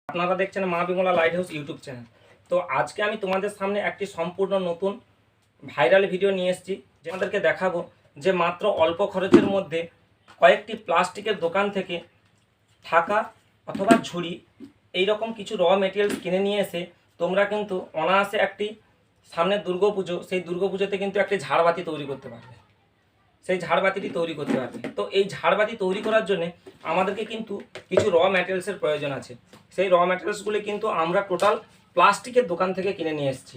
আপনারা দেখছেন মা Bimala light house YouTube channel. তো আজকে আমি তোমাদের সামনে একটি সম্পূর্ণ নতুন ভাইরাল ভিডিও নিয়ে এসেছি, যে আমাদেরকে দেখাবো যে মাত্র অল্প খরচের মধ্যে কয়েকটি প্লাস্টিকের দোকান থেকে ঠাকা অথবা ঝুড়ি এইরকম কিছু র মেটেরিয়ালস কিনে নিয়ে এসে তোমরা কিন্তু অনায়াসে একটি সামনের দুর্গাপুজো, সেই দুর্গাপুজোতে কিন্তু একটি ঝাড়বাতি তৈরি করতে পারবে। সেই ঝাড়বাতিটি তৈরি করতে পারবে। তো এই ঝাড়বাতি তৈরি করার জন্য আমাদেরকে কিন্তু কিছু র ম্যাটেরিয়ালসের প্রয়োজন আছে। সেই র ম্যাটেরিয়ালসগুলি কিন্তু আমরা টোটাল প্লাস্টিকের দোকান থেকে কিনে নিয়ে এসেছি।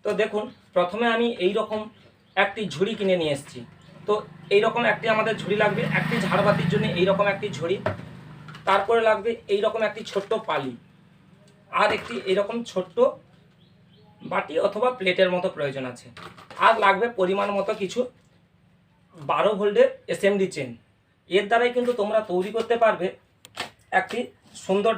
তো দেখুন, প্রথমে আমি এই রকম একটি ঝুড়ি কিনে নিয়ে এসেছি। তো এই রকম একটি আমাদের ঝুড়ি লাগবে, একটি ঝাড়বাতির জন্য এই রকম একটি ঝুড়ি। তারপরে লাগবে এই রকম একটি ছোট্ট পালি, আর একটি এরকম ছোট্ট বাটি অথবা প্লেটের মতো প্রয়োজন আছে। আর লাগবে পরিমাণ মতো কিছু 12 ভোল্টের এসএমডি চেন। এর দ্বারাই কিন্তু তোমরা তৈরি করতে পারবে একটি সুন্দর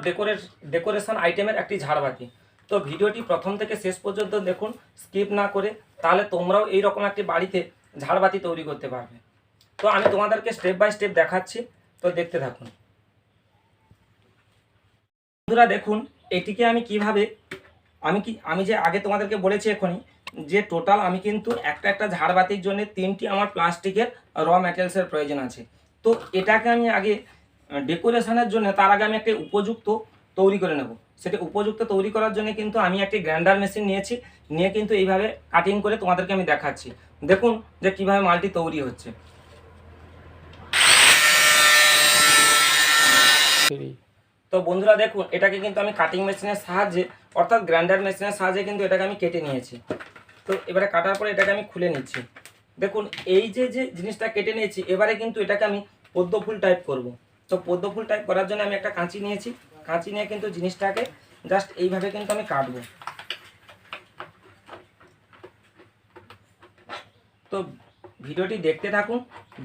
ডেকোরেশন আইটেমের একটি ঝাড়বাতি। তো ভিডিওটি প্রথম থেকে শেষ পর্যন্ত দেখুন, স্কিপ না করে, তাহলে তোমরাও এই রকম একটি বাড়িতে ঝাড়বাতি তৈরি করতে পারবে। তো আমি তোমাদেরকে স্টেপ বাই স্টেপ দেখাচ্ছি, তো দেখতে থাকুন। বন্ধুরা দেখুন, এটিকে আমি কিভাবে আমি যে আগে তোমাদেরকে বলেছি এখনই, যে টোটাল আমি কিন্তু একটা ঝাড়বাতির জন্য 3টি আমার প্লাস্টিকের র ম্যাটেরিয়ালসের প্রয়োজন আছে। তো এটাকে আমি আগে ডেকোরেশনের জন্য, তার আগে আমি একটা উপযুক্ত তৈরি করে নেব। সেটা উপযুক্ত তৈরি করার জন্য কিন্তু আমি একটি গ্রাইন্ডার মেশিন নিয়েছি, নিয়ে কিন্তু এইভাবে কাটিং করে তোমাদেরকে আমি দেখাচ্ছি। দেখুন যে কিভাবে মালটি তৈরি হচ্ছে। তো বন্ধুরা দেখুন, এটাকে কিন্তু আমি কাটিং মেশিনের সাহায্যে, অর্থাৎ গ্রাইন্ডার মেশিনের সাহায্যে কিন্তু এটাকে আমি কেটে নিয়েছি। তো এবারে কাটার পরে এটাকে আমি খুলে নিচ্ছি। দেখুন, এই যে জিনিসটা কেটে নিয়েছি, এবারে কিন্তু এটাকে আমি পদ্ম ফুল টাইপ করব। তো পদ্ম ফুল টাইপ করার জন্য আমি একটা কাঁচি নিয়েছি। কাঁচি নিয়ে কিন্তু জিনিসটাকে জাস্ট এইভাবে কিন্তু আমি কাটবো। তো ভিডিওটি দেখতে থাকুন,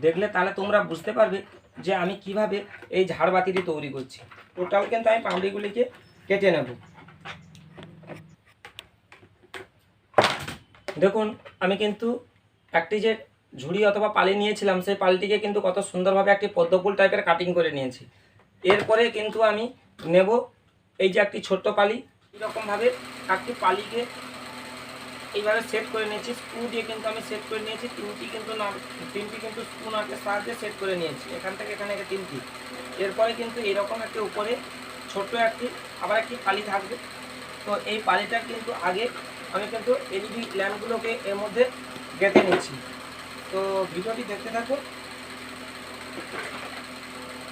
দেখলে তাহলে তোমরা বুঝতে পারবে যে আমি কিভাবে এই ঝাড়বাতিটি তৈরি করছি। টোটাল কিন্তু আমি পাউডিগুলিকে কেটে নেব। দেখুন, আমি কিন্তু একটি যে ঝুড়ি অথবা পালি নিয়েছিলাম, সেই পালিটিকে কিন্তু কত সুন্দরভাবে একটি পদ্মফুল টাইপের কাটিং করে নিয়েছি। এরপরে কিন্তু আমি নেব এই যে একটি ছোট্ট পালি, এরকমভাবে একটি পালিকে এইভাবে সেট করে নিয়েছি। স্ক্রু দিয়ে কিন্তু আমি সেট করে নিয়েছি। তিনটি কিন্তু স্ক্রু নাটের সাহায্যে সেট করে নিয়েছি, এখান থেকে এখানে 3টি। এরপরে কিন্তু এরকম একটি উপরে ছোট্ট আবার একটি পালি থাকবে। তো এই পালিটা কিন্তু আগে আমি কিন্তু এলইডি ল্যাম্পগুলোকে এর মধ্যে গেঁথে নিচ্ছি। তো ভিডিওটি দেখতে থাকুন।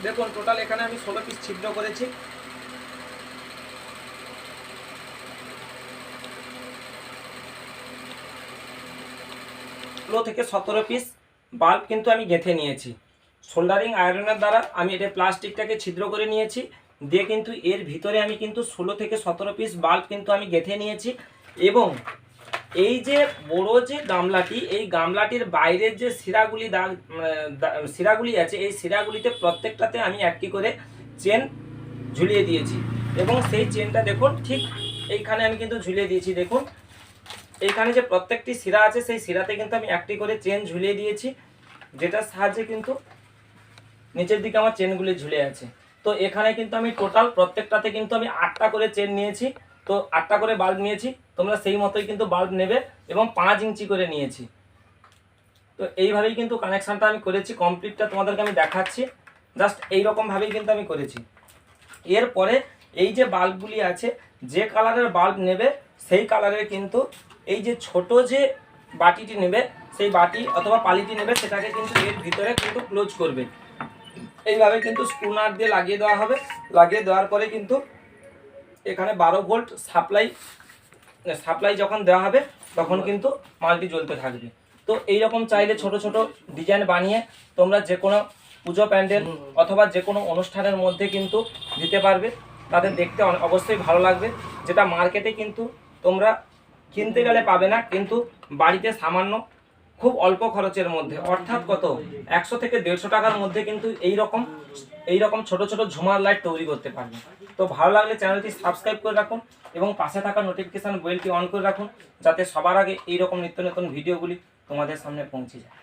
দেখুন, টোটাল এখানে আমি 16 পিস ছিদ্র করেছি। থেকে 17 পিস বাল্ব কিন্তু আমি গেঁথে নিয়েছি। সোল্ডারিং আয়রনের দ্বারা আমি এটা প্লাস্টিকটাকে ছিদ্র করে নিয়েছি, দিয়ে কিন্তু এর ভিতরে আমি কিন্তু 16 থেকে 17 পিস বাল্ব কিন্তু আমি গেঁথে নিয়েছি। এবং এই যে বড় যে গামলাটি, এই গামলাটির বাইরের যে শিরাগুলি আছে, এই শিরাগুলিতে প্রত্যেকটাতে আমি একটি করে চেন ঝুলিয়ে দিয়েছি। এবং সেই চেনটা দেখুন ঠিক এইখানে আমি কিন্তু ঝুলিয়ে দিয়েছি। দেখুন, এইখানে যে প্রত্যেকটি শিরা আছে, সেই শিরাতে কিন্তু আমি একটি করে চেন ঝুলিয়ে দিয়েছি, যেটার সাহায্যে কিন্তু নিচের দিকে আমার চেনগুলি ঝুলে আছে। তো এখানে কিন্তু আমি টোটাল প্রত্যেকটাতে কিন্তু আমি 8টা করে চেন নিয়েছি। তো 8টা করে বাল্ব নিয়েছি, তোমরা সেই মতোই কিন্তু বাল্ব নেবে, এবং 5 ইঞ্চি করে নিয়েছি। তো এইভাবেই কিন্তু কানেকশানটা আমি করেছি। কমপ্লিটটা তোমাদেরকে আমি দেখাচ্ছি। জাস্ট এইরকমভাবেই কিন্তু আমি করেছি। এরপরে এই যে বাল্বগুলি আছে, যে কালারের বাল্ব নেবে সেই কালারের কিন্তু এই যে ছোট যে বাটিটি নেবে, সেই বাটি অথবা পালিটি নেবে, সেটাকে কিন্তু এর ভিতরে কিন্তু ক্লোজ করবে। এইভাবে কিন্তু স্ক্রু নাট দিয়ে লাগিয়ে দেওয়া হবে। লাগিয়ে দেওয়ার পরে কিন্তু এখানে 12 ভোল্ট সাপ্লাই যখন দেওয়া হবে, তখন কিন্তু মালটি জ্বলতে থাকবে। তো এইরকম চাইলে ছোট ছোট ডিজাইন বানিয়ে তোমরা যে কোনো পুজো প্যান্ডেল অথবা যে কোনো অনুষ্ঠানের মধ্যে কিন্তু দিতে পারবে। তাদের দেখতে অবশ্যই ভালো লাগবে, যেটা মার্কেটে কিন্তু তোমরা কিনতে গেলে পাবে না, কিন্তু বাড়িতে সামান্য খুব অল্প খরচের মধ্যে, অর্থাৎ কত 100 থেকে 150 টাকার মধ্যে কিন্তু এইরকম ছোট ছোট ঝুমার লাইট তৈরি করতে পারবে। তো ভালো লাগলে চ্যানেলটি সাবস্ক্রাইব করে রাখুন, এবং পাশে থাকা নোটিফিকেশান বেলটি অন করে রাখুন, যাতে সবার আগে এইরকম নিত্য নতুন ভিডিওগুলি তোমাদের সামনে পৌঁছে যায়।